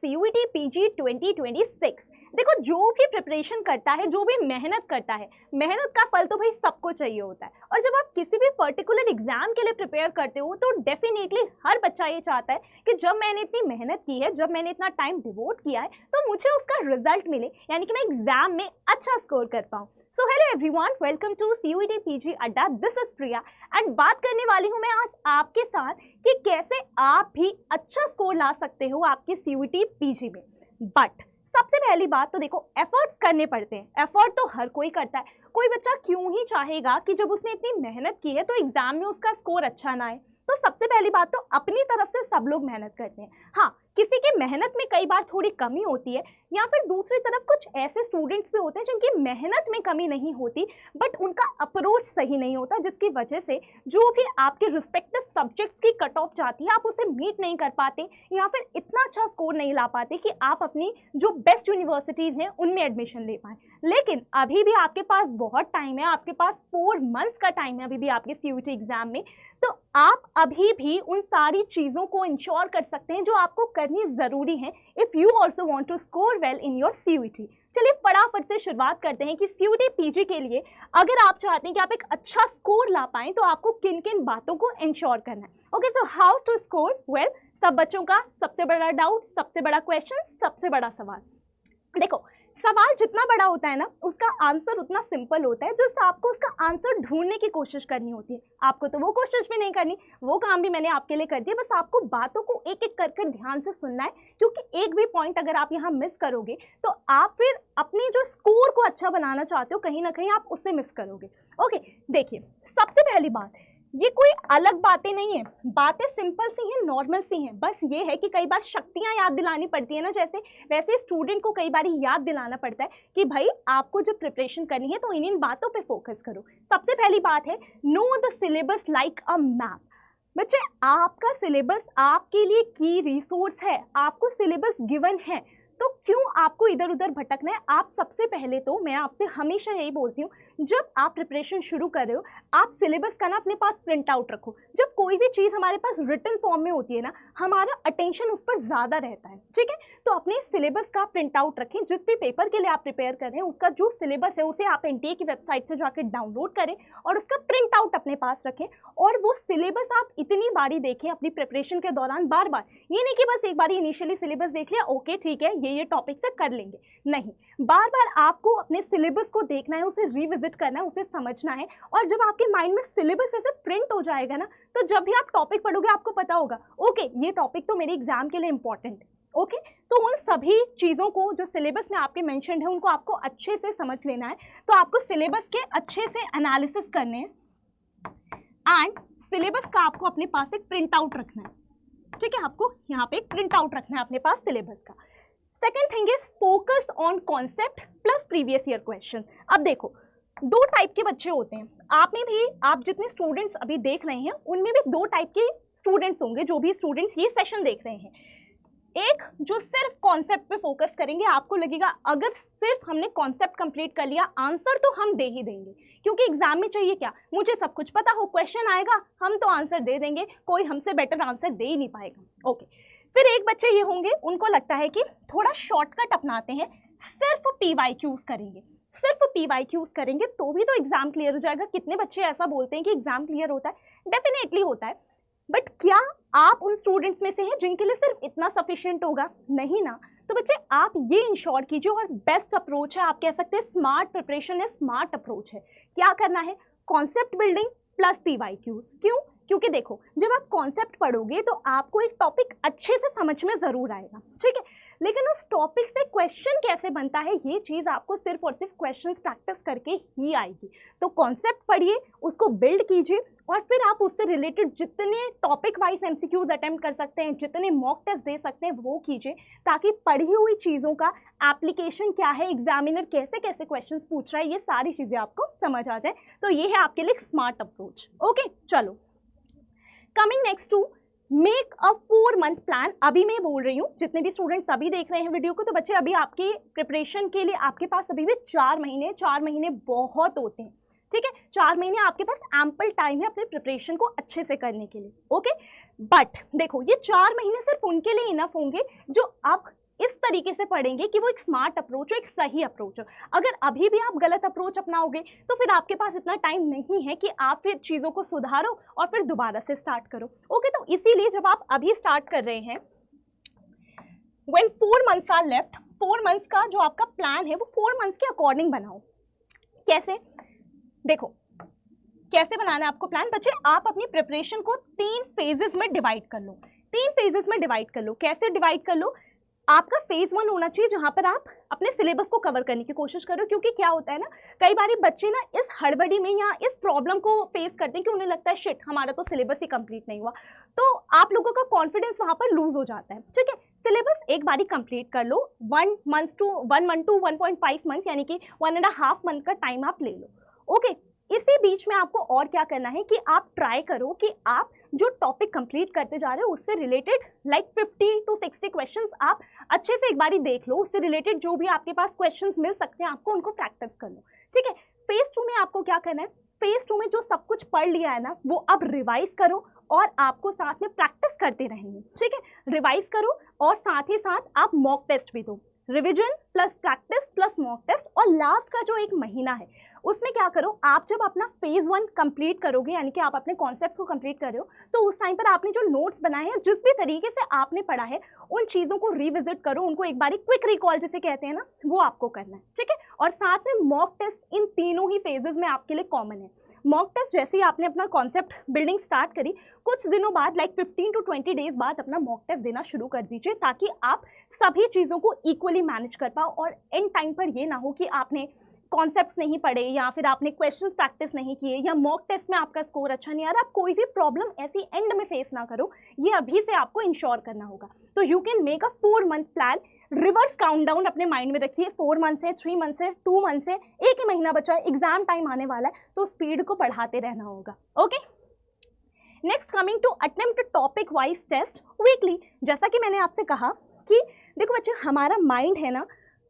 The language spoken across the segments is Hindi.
CUET PG 2026। देखो, जो भी प्रिपरेशन करता है, जो भी मेहनत करता है, मेहनत का फल तो भाई सबको चाहिए होता है। और जब आप किसी भी पर्टिकुलर एग्जाम के लिए प्रिपेयर करते हो तो डेफिनेटली हर बच्चा ये चाहता है कि जब मैंने इतनी मेहनत की है, जब मैंने इतना टाइम डिवोट किया है, तो मुझे उसका रिजल्ट मिले, यानी कि मैं एग्जाम में अच्छा स्कोर कर पाऊँ। So hello everyone, welcome to CUET PG Adda. This is Priya and बात करने वाली हूँ मैं आज आपके साथ कि कैसे आप भी अच्छा स्कोर ला सकते हो आपके CUET PG में। बट सबसे पहली बात तो देखो, एफर्ट्स करने पड़ते हैं। एफर्ट तो हर कोई करता है। कोई बच्चा क्यों ही चाहेगा कि जब उसने इतनी मेहनत की है तो एग्जाम में उसका स्कोर अच्छा ना आए। तो सबसे पहली बात तो अपनी तरफ से सब लोग मेहनत करते हैं। हाँ, किसी की मेहनत में कई बार थोड़ी कमी होती है, या फिर दूसरी तरफ कुछ ऐसे स्टूडेंट्स भी होते हैं जिनकी मेहनत में कमी नहीं होती बट उनका अप्रोच सही नहीं होता, जिसकी वजह से जो भी आपके रिस्पेक्टिव सब्जेक्ट्स की कट ऑफ जाती है आप उसे मीट नहीं कर पाते, या फिर इतना अच्छा स्कोर नहीं ला पाते कि आप अपनी जो बेस्ट यूनिवर्सिटीज़ हैं उनमें एडमिशन ले पाएँ। लेकिन अभी भी आपके पास बहुत टाइम है, आपके पास 4 मंथ्स का टाइम है अभी भी आपके CUET एग्जाम में। तो आप अभी भी उन सारी चीज़ों को इंश्योर कर सकते हैं जो आपको करनी ज़रूरी है if you also want to score well in your CUET। चलिए फटाफट से शुरुआत करते हैं कि CUET PG के लिए अगर आप चाहते हैं कि आप एक अच्छा स्कोर ला पाएँ तो आपको किन किन बातों को इंश्योर करना है। Okay, so how to score well, सब बच्चों का सबसे बड़ा डाउट, सबसे बड़ा क्वेश्चन, सबसे बड़ा सवाल। देखो, सवाल जितना बड़ा होता है ना, उसका आंसर उतना सिंपल होता है। जस्ट आपको उसका आंसर ढूंढने की कोशिश करनी होती है। आपको तो वो कोशिश भी नहीं करनी, वो काम भी मैंने आपके लिए कर दिया। बस आपको बातों को एक एक कर ध्यान से सुनना है, क्योंकि एक भी पॉइंट अगर आप यहाँ मिस करोगे तो आप फिर अपने जो स्कोर को अच्छा बनाना चाहते हो कहीं ना कहीं आप उससे मिस करोगे। ओके, देखिए, सबसे पहली बात, ये कोई अलग बातें नहीं है, बातें सिंपल सी हैं, नॉर्मल सी हैं। बस ये है कि कई बार शक्तियाँ याद दिलानी पड़ती है ना, जैसे वैसे स्टूडेंट को कई बार याद दिलाना पड़ता है कि भाई आपको जब प्रिपरेशन करनी है तो इन बातों पे फोकस करो। सबसे पहली बात है, know the syllabus like a map. बच्चे, आपका सिलेबस आपके लिए की रिसोर्स है, आपको सिलेबस गिवन है, तो क्यों आपको इधर उधर भटकना है। आप सबसे पहले तो मैं आपसे हमेशा यही बोलती हूँ, जब आप प्रिपरेशन शुरू कर रहे हो आप सिलेबस का ना अपने पास प्रिंट आउट रखो। जब कोई भी चीज़ हमारे पास रिटन फॉर्म में होती है ना, हमारा अटेंशन उस पर ज़्यादा रहता है, ठीक है। तो अपने सिलेबस का प्रिंट आउट रखें। जिस भी पेपर के लिए आप प्रिपेयर कर रहे हैं उसका जो सिलेबस है उसे आप NTA की वेबसाइट से जाकर डाउनलोड करें और उसका प्रिंट आउट अपने पास रखें। और वो सिलेबस आप इतनी बारी देखें अपनी प्रिपरेशन के दौरान, बार बार। ये नहीं कि बस एक बारी इनिशियली सिलेबस देख लिया, ओके ठीक है ये टॉपिक से कर लेंगे, नहीं, बार बार आपको अपने सिलेबस को देखना है, उसे रिविजिट करना है, उसे समझना है। और जब आपके माइंड में सिलेबस ऐसे प्रिंट हो जाएगा ना, तो जब भी आप टॉपिक पढ़ोगे आपको पता होगा ओके ये टॉपिक तो मेरे एग्जाम के लिए इंपॉर्टेंट है। ओके, तो उन सभी चीज़ों को जो सिलेबस में आपके मेंशन है उनको आपको अच्छे से समझ लेना है। तो आपको सिलेबस के अच्छे से एनालिसिस करने हैं एंड सिलेबस का आपको अपने पास एक प्रिंट आउट रखना है, ठीक है। आपको यहाँ पे एक प्रिंट आउट रखना है अपने पास सिलेबस का। Second thing is focus on concept plus previous year question. अब देखो, 2 टाइप के बच्चे होते हैं। आप में भी, आप जितने स्टूडेंट्स अभी देख रहे हैं उनमें भी 2 टाइप के स्टूडेंट्स होंगे जो भी स्टूडेंट्स ये सेशन देख रहे हैं। एक जो सिर्फ कॉन्सेप्ट पे फोकस करेंगे, आपको लगेगा अगर सिर्फ हमने कॉन्सेप्ट कंप्लीट कर लिया आंसर तो हम दे ही देंगे, क्योंकि एग्जाम में चाहिए क्या, मुझे सब कुछ पता हो, क्वेश्चन आएगा हम तो आंसर दे देंगे, कोई हमसे बेटर आंसर दे ही नहीं पाएगा। ओके, फिर एक बच्चे ये होंगे उनको लगता है कि थोड़ा शॉर्टकट अपनाते हैं, सिर्फ PYQs करेंगे, सिर्फ PYQs करेंगे तो भी तो एग्जाम क्लियर हो जाएगा। कितने बच्चे ऐसा बोलते हैं कि एग्जाम क्लियर होता है, डेफिनेटली होता है, बट क्या आप उन स्टूडेंट्स में से हैं जिनके लिए सिर्फ इतना सफिशिएंट होगा, नहीं ना। तो बच्चे आप ये इंश्योर कीजिए, और बेस्ट अप्रोच है, आप कह सकते हैं स्मार्ट प्रिपरेशन है, स्मार्ट अप्रोच है। क्या करना है, कॉन्सेप्ट बिल्डिंग प्लस PYQs। क्यों, क्योंकि देखो जब आप कॉन्सेप्ट पढ़ोगे तो आपको एक टॉपिक अच्छे से समझ में ज़रूर आएगा, ठीक है, लेकिन उस टॉपिक से क्वेश्चन कैसे बनता है ये चीज़ आपको सिर्फ और सिर्फ क्वेश्चंस प्रैक्टिस करके ही आएगी। तो कॉन्सेप्ट पढ़िए, उसको बिल्ड कीजिए, और फिर आप उससे रिलेटेड जितने टॉपिक वाइज MCQs अटेम्प्ट कर सकते हैं, जितने मॉक टेस्ट दे सकते हैं वो कीजिए, ताकि पढ़ी हुई चीज़ों का एप्लीकेशन क्या है, एग्जामिनर कैसे कैसे क्वेश्चंस पूछ रहा है, ये सारी चीज़ें आपको समझ आ जाए। तो ये है आपके लिए स्मार्ट अप्रोच। ओके, चलो coming next to make a 4 month plan. अभी मैं बोल रही हूँ, जितने भी स्टूडेंट्स अभी देख रहे हैं वीडियो को, तो बच्चे अभी आपके प्रिपरेशन के लिए आपके पास अभी भी 4 महीने बहुत होते हैं, ठीक है। 4 महीने आपके पास एम्पल टाइम है अपने प्रिपरेशन को अच्छे से करने के लिए। ओके, बट देखो ये 4 महीने सिर्फ उनके लिए इनफ होंगे जो अब इस तरीके से पढ़ेंगे कि वो एक स्मार्ट अप्रोच हो, एक सही अप्रोच हो। अगर अभी भी आप गलत अप्रोच अपनाओगे तो फिर आपके पास इतना टाइम नहीं है कि आप फिर चीज़ों को सुधारो और फिर दोबारा से स्टार्ट करो। ओके, तो इसीलिए जब आप अभी स्टार्ट कर रहे हैं, when 4 months are left, 4 months का जो आपका प्लान है वो 4 months के अकॉर्डिंग बनाओ। कैसे? देखो कैसे बनाना है आपको प्लान बच्चे। आप अपनी प्रिपरेशन को 3 फेजेस में डिवाइड कर लो। 3 फेजेस में डिवाइड कर लो। कैसे डिवाइड कर लो? आपका फेज 1 होना चाहिए जहां पर आप अपने सिलेबस को कवर करने की कोशिश करो, क्योंकि क्या होता है ना, कई बार बच्चे ना इस हड़बड़ी में या इस प्रॉब्लम को फेस करते हैं कि उन्हें लगता है शिट हमारा तो सिलेबस ही कंप्लीट नहीं हुआ, तो आप लोगों का कॉन्फिडेंस वहां पर लूज हो जाता है। ठीक है, सिलेबस एक बारी कंप्लीट कर लो। 1 month to 1.5 months यानी कि 1.5 month का टाइम आप ले लो। ओके, इसी बीच में आपको और क्या करना है कि आप ट्राई करो कि आप जो टॉपिक कंप्लीट करते जा रहे हो उससे रिलेटेड लाइक 50 to 60 क्वेश्चंस आप अच्छे से एक बारी देख लो। उससे रिलेटेड जो भी आपके पास क्वेश्चंस मिल सकते हैं आपको उनको प्रैक्टिस कर लो। ठीक है, फेज 2 में आपको क्या करना है? फेज 2 में जो सब कुछ पढ़ लिया है ना वो अब रिवाइज करो और आपको साथ में प्रैक्टिस करते रहेंगे। ठीक है, रिवाइज करो और साथ ही साथ आप मॉक टेस्ट भी दो। Revision plus practice plus mock test. और लास्ट का जो 1 महीना है उसमें क्या करो, आप जब अपना फेज 1 कंप्लीट करोगे यानी कि आप अपने कॉन्सेप्ट्स को कंप्लीट कर रहे हो तो उस टाइम पर आपने जो नोट्स बनाए हैं, जिस भी तरीके से आपने पढ़ा है उन चीज़ों को रिविजिट करो, उनको एक बारी क्विक रिकॉल जिसे कहते हैं ना वो आपको करना है। ठीक है, और साथ में मॉक टेस्ट इन तीनों ही फेजेस में आपके लिए कॉमन है। मॉक टेस्ट जैसे ही आपने अपना कॉन्सेप्ट बिल्डिंग स्टार्ट करी, कुछ दिनों बाद लाइक 15 to 20 डेज बाद अपना मॉक टेस्ट देना शुरू कर दीजिए, ताकि आप सभी चीज़ों को इक्वली मैनेज कर पाओ और एंड टाइम पर ये ना हो कि आपने कॉन्सेप्ट्स नहीं पढ़े या फिर आपने क्वेश्चंस प्रैक्टिस नहीं किए या मॉक टेस्ट में आपका स्कोर अच्छा नहीं आ रहा। आप कोई भी प्रॉब्लम ऐसी एंड में फेस ना करो, ये अभी से आपको इंश्योर करना होगा। तो you can make a 4 month plan. Reverse countdown अपने माइंड में रखिए। 4 months है, 3 months है, 2 months है, 1 ही महीना बचा है, एग्जाम टाइम आने वाला है, तो स्पीड को बढ़ाते रहना होगा। Okay, next coming to attempt topic wise test weekly. जैसा कि मैंने आपसे कहा कि देखो बच्चे, हमारा माइंड है ना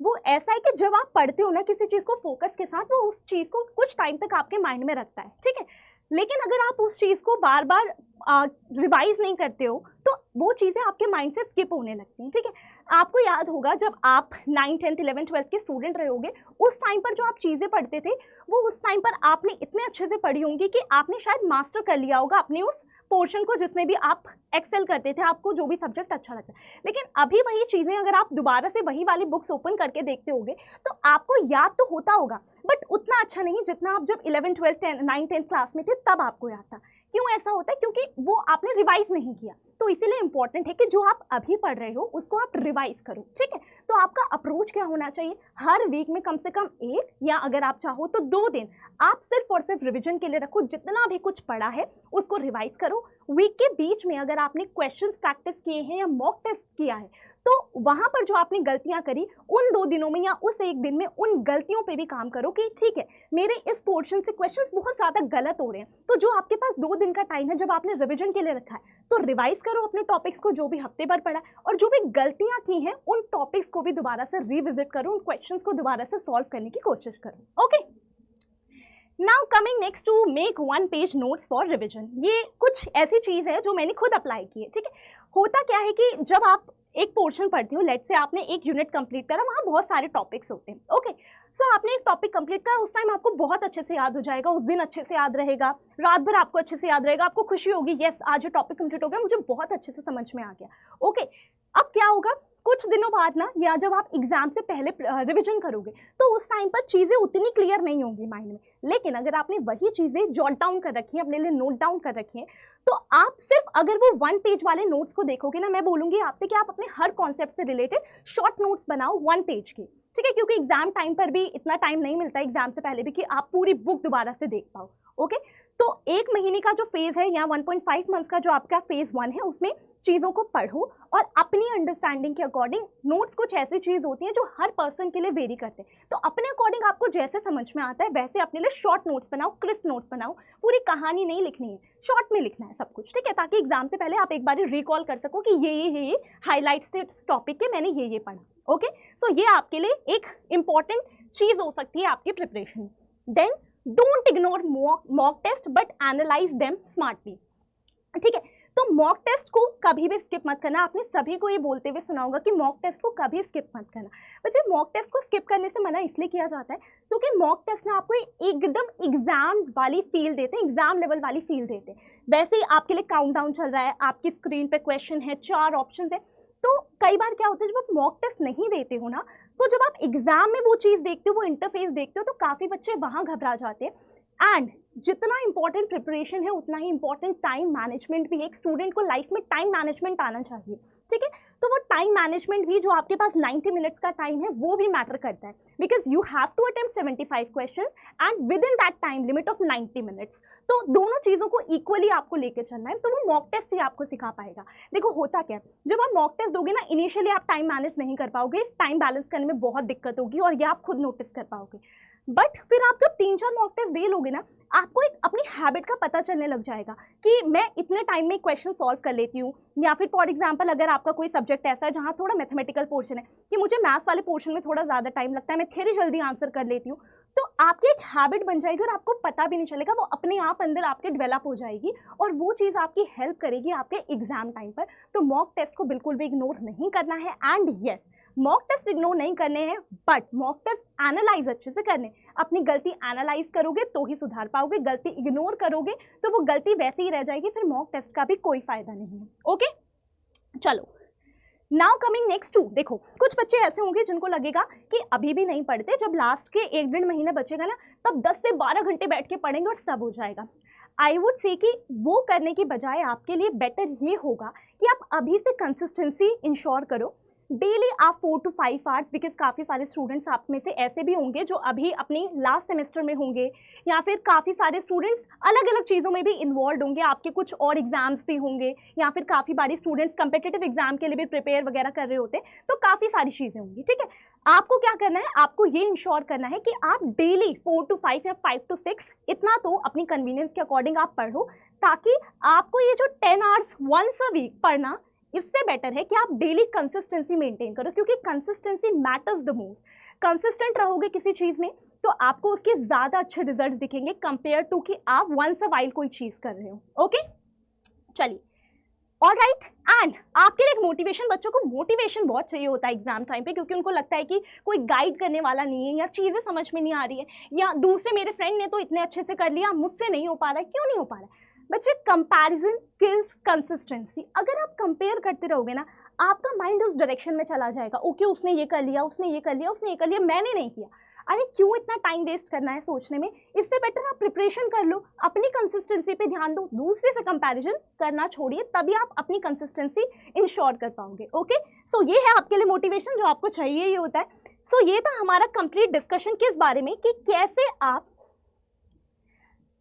वो ऐसा है कि जब आप पढ़ते हो ना किसी चीज़ को फोकस के साथ, वो उस चीज़ को कुछ टाइम तक आपके माइंड में रखता है। ठीक है, लेकिन अगर आप उस चीज़ को बार बार रिवाइज नहीं करते हो तो वो चीज़ें आपके माइंड से स्किप होने लगती हैं। ठीक है, आपको याद होगा जब आप 9, 10, 11, 12 के स्टूडेंट रहे होगे, उस टाइम पर जो आप चीज़ें पढ़ते थे वो उस टाइम पर आपने इतने अच्छे से पढ़ी होंगी कि आपने शायद मास्टर कर लिया होगा अपने उस पोर्शन को जिसमें भी आप एक्सेल करते थे, आपको जो भी सब्जेक्ट अच्छा लगता है। लेकिन अभी वही चीज़ें अगर आप दोबारा से वही वाली बुक्स ओपन करके देखते होगे तो आपको याद तो होता होगा बट उतना अच्छा नहीं जितना आप जब 11, 12, 10, 9, 10 क्लास में थे तब आपको याद था। क्यों ऐसा होता है? क्योंकि वो आपने रिवाइज नहीं किया। तो इसीलिए इंपॉर्टेंट है कि जो आप अभी पढ़ रहे हो उसको आप रिवाइज करो। ठीक है, तो आपका अप्रोच क्या होना चाहिए? हर वीक में कम से कम 1 या अगर आप चाहो तो 2 दिन आप सिर्फ और सिर्फ रिवीजन के लिए रखो। जितना भी कुछ पढ़ा है उसको रिवाइज करो। वीक के बीच में अगर आपने क्वेश्चंस प्रैक्टिस किए हैं या मॉक टेस्ट किया है तो वहां पर जो आपने गलतियां करी उन 2 दिनों में या उस 1 दिन में उन गलतियों पे भी काम करो कि ठीक है मेरे इस पोर्शन से क्वेश्चंस बहुत ज़्यादा गलत हो रहे हैं। तो जो आपके पास 2 दिन का टाइम है जब आपने रिवीजन के लिए रखा है तो रिवाइज करो अपने टॉपिक्स को जो भी हफ्ते भर पढ़ा है, और जो भी गलतियां की हैं उन टॉपिक्स को भी दोबारा से रिविजिट करो, उन क्वेश्चंस को दोबारा से सॉल्व करने की कोशिश करो। Okay, now coming next to make 1 page notes for revision. ये कुछ ऐसी चीज़ है जो मैंने खुद अप्लाई की है। ठीक है, होता क्या है कि जब आप एक पोर्शन पढ़ते हो, लेट से आपने एक यूनिट कंप्लीट करा, वहाँ बहुत सारे टॉपिक्स होते हैं। ओके, सो आपने एक टॉपिक कंप्लीट करा, उस टाइम आपको बहुत अच्छे से याद हो जाएगा, उस दिन अच्छे से याद रहेगा, रात भर आपको अच्छे से याद रहेगा, आपको खुशी होगी यस आज ये टॉपिक कंप्लीट हो गया, मुझे बहुत अच्छे से समझ में आ गया। ओके, अब क्या होगा, कुछ दिनों बाद ना या जब आप एग्जाम से पहले रिवीजन करोगे तो उस टाइम पर चीज़ें उतनी क्लियर नहीं होंगी माइंड में। लेकिन अगर आपने वही चीज़ें जॉट डाउन कर रखी हैं, अपने लिए नोट डाउन कर रखी हैं, तो आप सिर्फ अगर वो 1 पेज वाले नोट्स को देखोगे ना, मैं बोलूँगी आपसे कि आप अपने हर कॉन्सेप्ट से रिलेटेड शॉर्ट नोट्स बनाओ 1 पेज के। ठीक है, क्योंकि एग्जाम टाइम पर भी इतना टाइम नहीं मिलता एग्जाम से पहले भी कि आप पूरी बुक दोबारा से देख पाओ। ओके, तो 1 महीने का जो फेज़ है या 1.5 मंथ्स का जो आपका फेज़ 1 है उसमें चीज़ों को पढ़ो और अपनी अंडरस्टैंडिंग के अकॉर्डिंग, नोट्स कुछ ऐसी चीज़ होती हैं जो हर पर्सन के लिए वेरी करते हैं, तो अपने अकॉर्डिंग आपको जैसे समझ में आता है वैसे अपने लिए शॉर्ट नोट्स बनाओ, क्रिस्प नोट्स बनाओ। पूरी कहानी नहीं लिखनी है, शॉर्ट में लिखना है सब कुछ। ठीक है, ताकि एग्जाम से पहले आप एक बार रिकॉल कर सको कि ये हाईलाइट्स थे इस टॉपिक के, मैंने ये पढ़ा। ओके, सो ये आपके लिए एक इंपॉर्टेंट चीज़ हो सकती है आपकी प्रिपरेशन में। Then don't ignore mock test but analyse them smartly. ठीक है, तो मॉक टेस्ट को कभी भी स्किप मत करना। आपने सभी को ये बोलते हुए सुना होगा कि मॉक टेस्ट को कभी स्किप मत करना। बच्चे मॉक टेस्ट को स्किप करने से मना इसलिए किया जाता है क्योंकि मॉक टेस्ट में आपको एकदम एग्जाम वाली फील देते हैं, एग्जाम लेवल वाली फील देते हैं। वैसे ही आपके लिए काउंटडाउन चल रहा है, आपकी स्क्रीन पे क्वेश्चन है, 4 ऑप्शन है। तो कई बार क्या होता है जब आप मॉक टेस्ट नहीं देते हो ना, तो जब आप एग्जाम में वो चीज़ देखते हो, वो इंटरफेस देखते हो, तो काफ़ी बच्चे वहाँ घबरा जाते हैं। एंड जितना इंपॉर्टेंट प्रिपरेशन है उतना ही इंपॉर्टेंट टाइम मैनेजमेंट भी है। एक स्टूडेंट को लाइफ में टाइम मैनेजमेंट आना चाहिए, ठीक है। तो वो टाइम मैनेजमेंट भी, जो आपके पास 90 मिनट्स का टाइम है, वो भी मैटर करता है, because you have to attempt 75 question and within that time limit of 90 minutes. तो दोनों चीज़ों को इक्वली आपको लेकर चलना है। तो वो मॉक टेस्ट ही आपको सिखा पाएगा। देखो होता क्या है, जब आप मॉक टेस्ट दोगे ना, इनिशियली आप टाइम मैनेज नहीं कर पाओगे, टाइम बैलेंस करने में बहुत दिक्कत होगी और ये आप खुद नोटिस कर पाओगे। बट फिर आप जब 3-4 मॉक टेस्ट दे लोगे ना, आपको एक अपनी हैबिट का पता चलने लग जाएगा कि मैं इतने टाइम में क्वेश्चन सॉल्व कर लेती हूँ। या फिर फॉर एग्जांपल अगर आपका कोई सब्जेक्ट ऐसा है जहाँ थोड़ा मैथमेटिकल पोर्शन है कि मुझे मैथ्स वाले पोर्शन में थोड़ा ज़्यादा टाइम लगता है, मैं थ्योरी जल्दी आंसर कर लेती हूँ, तो आपकी एक हैबिट बन जाएगी और आपको पता भी नहीं चलेगा, वो अपने आप अंदर आपके डेवलप हो जाएगी और वो चीज़ आपकी हेल्प करेगी आपके एग्जाम टाइम पर। तो मॉक टेस्ट को बिल्कुल भी इग्नोर नहीं करना है। And yes, mock test ignore नहीं करने हैं, बट मॉक टेस्ट एनालाइज अच्छे से करने। अपनी गलती एनालाइज करोगे तो ही सुधार पाओगे, गलती इग्नोर करोगे तो वो गलती वैसे ही रह जाएगी, फिर मॉक टेस्ट का भी कोई फायदा नहीं है। ओके, चलो नाउ कमिंग नेक्स्ट टू, देखो कुछ बच्चे ऐसे होंगे जिनको लगेगा कि अभी भी नहीं पढ़ते, जब लास्ट के 1-1.5 महीने बचेगा ना, तब 10 से 12 घंटे बैठ के पढ़ेंगे और सब हो जाएगा। आई वुड से कि वो करने की बजाय आपके लिए बेटर ये होगा कि आप अभी से कंसिस्टेंसी इंश्योर करो। डेली आप 4 to 5 आवर्स, बिकॉज काफ़ी सारे स्टूडेंट्स आप में से ऐसे भी होंगे जो अभी अपनी लास्ट सेमेस्टर में होंगे, या फिर काफ़ी सारे स्टूडेंट्स अलग अलग चीज़ों में भी इन्वॉल्व होंगे, आपके कुछ और एग्जाम्स भी होंगे, या फिर काफ़ी बारी स्टूडेंट्स कम्पिटिटिव एग्जाम के लिए भी प्रिपेयर वगैरह कर रहे होते हैं, तो काफ़ी सारी चीज़ें होंगी, ठीक है। आपको क्या करना है, आपको ये इंश्योर करना है कि आप डेली 4 to 5 या 5 to 6 इतना तो अपनी कन्वीनियंस के अकॉर्डिंग आप पढ़ो, ताकि आपको ये जो 10 आवर्स वंस अ वीक पढ़ना, इससे बेटर है कि आप डेली कंसिस्टेंसी मेंटेन करो, क्योंकि consistency matters the most. Consistent रहोगे किसी चीज़ में तो आपको उसके ज़्यादा अच्छे रिजल्ट दिखेंगे कंपेयर टू कि आप वंस अ वाइल कोई चीज़ कर रहे हो। ओके, चलिए, ऑलराइट। एंड आपके लिए एक मोटिवेशन, बच्चों को मोटिवेशन बहुत चाहिए होता है एग्जाम टाइम पे, क्योंकि उनको लगता है कि कोई गाइड करने वाला नहीं है, या चीज़ें समझ में नहीं आ रही है, या दूसरे मेरे फ्रेंड ने तो इतने अच्छे से कर लिया, मुझसे नहीं हो पा रहा है। क्यों नहीं हो पा रहा है बच्चे? Comparison kills consistency. अगर आप कंपेयर करते रहोगे ना, आपका माइंड उस डायरेक्शन में चला जाएगा। ओके, उसने ये कर लिया, उसने ये कर लिया, उसने ये कर लिया, मैंने नहीं किया। अरे क्यों इतना टाइम वेस्ट करना है सोचने में? इससे बेटर आप प्रिपरेशन कर लो, अपनी कंसिस्टेंसी पे ध्यान दो, दूसरे से कंपैरिजन करना छोड़िए, तभी आप अपनी कंसिस्टेंसी इंश्योर कर पाओगे। ओके, सो ये है आपके लिए मोटिवेशन जो आपको चाहिए ही होता है। सो ये था हमारा कंप्लीट डिस्कशन किस बारे में, कि कैसे आप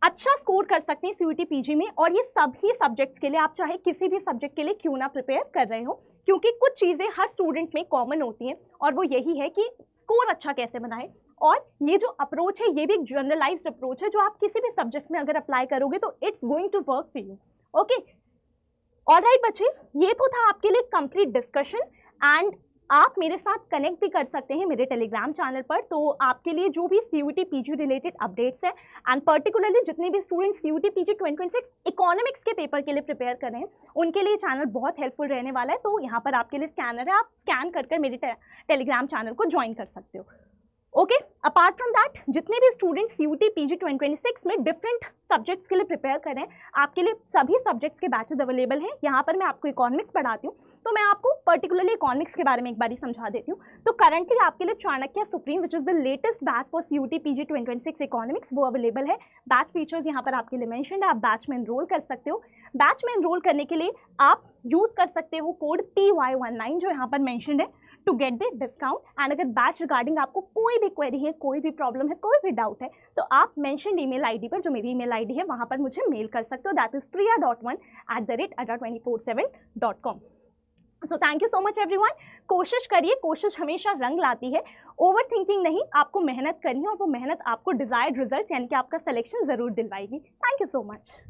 अच्छा स्कोर कर सकते हैं सीयूटी पीजी में, और ये सभी सब्जेक्ट्स के लिए, आप चाहे किसी भी सब्जेक्ट के लिए क्यों ना प्रिपेयर कर रहे हो, क्योंकि कुछ चीज़ें हर स्टूडेंट में कॉमन होती हैं, और वो यही है कि स्कोर अच्छा कैसे बनाए। और ये जो अप्रोच है, ये भी एक जनरलाइज्ड अप्रोच है, जो आप किसी भी सब्जेक्ट में अगर अप्लाई करोगे तो it's going to work for you. Okay, alright बच्चे, ये तो था आपके लिए कंप्लीट डिस्कशन। एंड आप मेरे साथ कनेक्ट भी कर सकते हैं मेरे टेलीग्राम चैनल पर। तो आपके लिए जो भी सीयूटी पीजी रिलेटेड अपडेट्स है, एंड पर्टिकुलरली जितने भी स्टूडेंट्स सीयूटी पीजी 2026 इकोनॉमिक्स के पेपर के लिए प्रिपेयर कर रहे हैं, उनके लिए चैनल बहुत हेल्पफुल रहने वाला है। तो यहाँ पर आपके लिए स्कैनर है, आप स्कैन कर मेरे टेलीग्राम चैनल को ज्वाइन कर सकते हो। ओके, अपार्ट फ्रॉम दैट, जितने भी स्टूडेंट्स सीयूटी पीजी 2026 में डिफरेंट सब्जेक्ट्स के लिए प्रिपेयर कर रहे हैं, आपके लिए सभी सब्जेक्ट्स के बैचेस अवेलेबल हैं। यहाँ पर मैं आपको इकोनॉमिक्स पढ़ाती हूँ, तो मैं आपको पर्टिकुलरली इकोनॉमिक्स के बारे में एक बारी समझा देती हूँ। तो करंटली आपके लिए Chanakya supreme, which is the latest batch for CUET PG 2026 economics, वो अवेलेबल है। बैच फीचर्स यहाँ पर आपके लिए मैंशन है, आप बैच में एनरोल कर सकते हो। बैच में एनरोल करने के लिए आप यूज़ कर सकते हो कोड PY19 जो यहाँ पर मैंशन है, to get the discount. And अगर बैच रिगार्डिंग आपको कोई भी क्वेरी है, कोई भी प्रॉब्लम है, कोई भी डाउट है, तो आप मेंशन ईमेल आईडी पर, जो मेरी ईमेल आईडी है, वहाँ पर मुझे मेल कर सकते हो। That is priya.1@247.com। So thank you so much everyone. कोशिश करिए, कोशिश हमेशा रंग लाती है, ओवर थिंकिंग नहीं, आपको मेहनत करनी है, और वो मेहनत आपको डिजायर्ड रिजल्ट यानी कि आपका सिलेक्शन जरूर दिलवाएगी। Thank you so much.